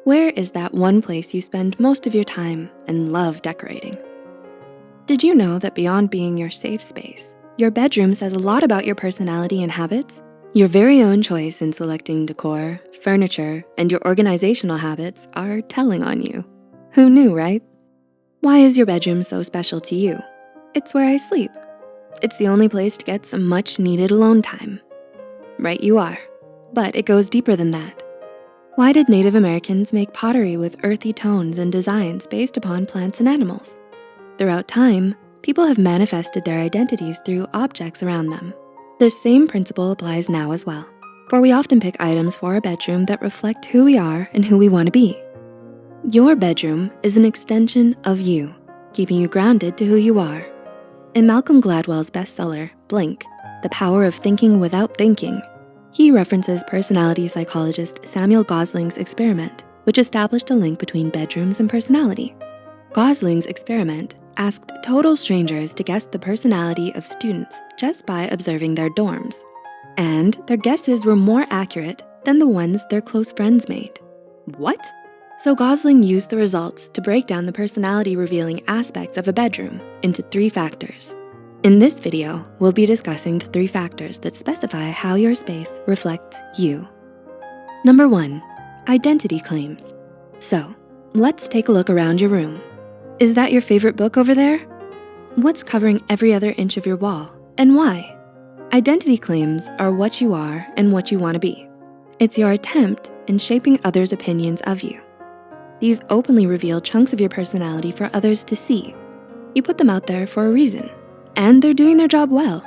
Where is that one place you spend most of your time and love decorating? Did you know that beyond being your safe space, your bedroom says a lot about your personality and habits? Your very own choice in selecting decor, furniture, and your organizational habits are telling on you. Who knew, right? Why is your bedroom so special to you? It's where I sleep. It's the only place to get some much needed alone time. Right you are, but it goes deeper than that. Why did Native Americans make pottery with earthy tones and designs based upon plants and animals? Throughout time, people have manifested their identities through objects around them. The same principle applies now as well, for we often pick items for our bedroom that reflect who we are and who we wanna be. Your bedroom is an extension of you, keeping you grounded to who you are. In Malcolm Gladwell's bestseller, Blink, The Power of Thinking Without Thinking, he references personality psychologist Samuel Gosling's experiment, which established a link between bedrooms and personality. Gosling's experiment asked total strangers to guess the personality of students just by observing their dorms. And their guesses were more accurate than the ones their close friends made. What? So Gosling used the results to break down the personality revealing aspects of a bedroom into 3 factors. In this video, we'll be discussing the 3 factors that specify how your space reflects you. Number 1, identity claims. So let's take a look around your room. Is that your favorite book over there? What's covering every other inch of your wall and why? Identity claims are what you are and what you wanna be. It's your attempt in shaping others' opinions of you. These openly reveal chunks of your personality for others to see. You put them out there for a reason, and they're doing their job well.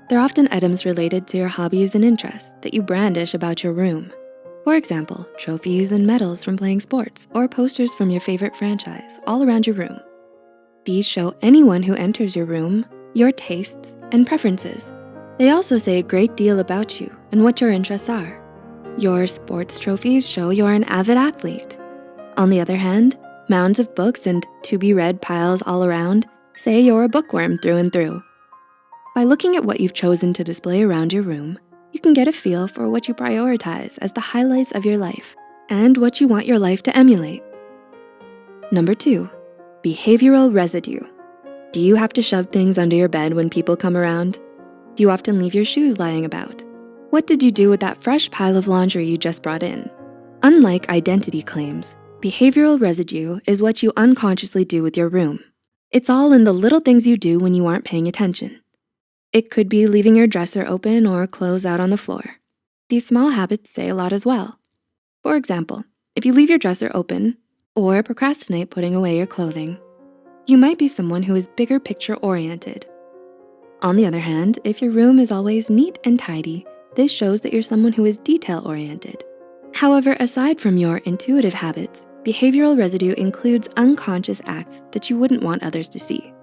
They're often items related to your hobbies and interests that you brandish about your room. For example, trophies and medals from playing sports or posters from your favorite franchise all around your room. These show anyone who enters your room your tastes and preferences. They also say a great deal about you and what your interests are. Your sports trophies show you're an avid athlete. On the other hand, mounds of books and to-be-read piles all around say you're a bookworm through and through. By looking at what you've chosen to display around your room, you can get a feel for what you prioritize as the highlights of your life and what you want your life to emulate. Number 2, behavioral residue. Do you have to shove things under your bed when people come around? Do you often leave your shoes lying about? What did you do with that fresh pile of laundry you just brought in? Unlike identity claims, behavioral residue is what you unconsciously do with your room. It's all in the little things you do when you aren't paying attention. It could be leaving your dresser open or clothes out on the floor. These small habits say a lot as well. For example, if you leave your dresser open or procrastinate putting away your clothing, you might be someone who is bigger picture oriented. On the other hand, if your room is always neat and tidy, this shows that you're someone who is detail oriented. However, aside from your intuitive habits, behavioral residue includes unconscious acts that you wouldn't want others to see.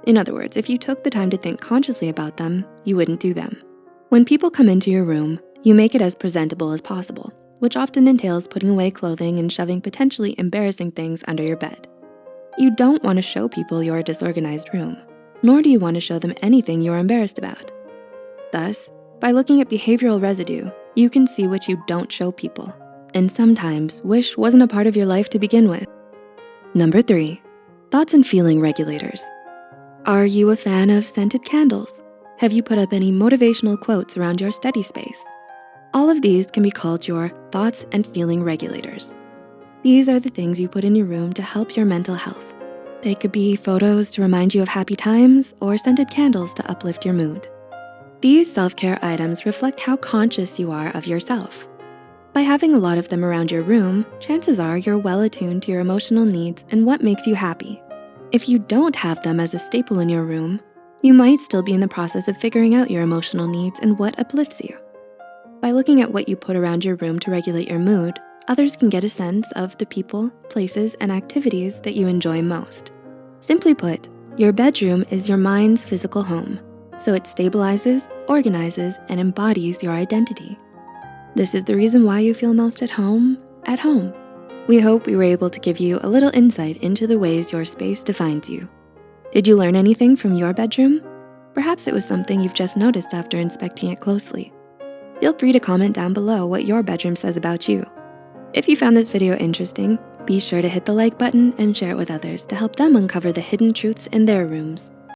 In other words, if you took the time to think consciously about them, you wouldn't do them. When people come into your room, you make it as presentable as possible, which often entails putting away clothing and shoving potentially embarrassing things under your bed. You don't wanna show people your disorganized room, nor do you wanna show them anything you're embarrassed about. Thus, by looking at behavioral residue, you can see what you don't show people, and sometimes wish wasn't a part of your life to begin with. Number 3, thoughts and feeling regulators. Are you a fan of scented candles? Have you put up any motivational quotes around your study space? All of these can be called your thoughts and feeling regulators. These are the things you put in your room to help your mental health. They could be photos to remind you of happy times or scented candles to uplift your mood. These self-care items reflect how conscious you are of yourself. By having a lot of them around your room, chances are you're well attuned to your emotional needs and what makes you happy. If you don't have them as a staple in your room, you might still be in the process of figuring out your emotional needs and what uplifts you. By looking at what you put around your room to regulate your mood, others can get a sense of the people, places, and activities that you enjoy most. Simply put, your bedroom is your mind's physical home, so it stabilizes, organizes, and embodies your identity. This is the reason why you feel most at home. We hope we were able to give you a little insight into the ways your space defines you. Did you learn anything from your bedroom? Perhaps it was something you've just noticed after inspecting it closely. Feel free to comment down below what your bedroom says about you. If you found this video interesting, be sure to hit the like button and share it with others to help them uncover the hidden truths in their rooms.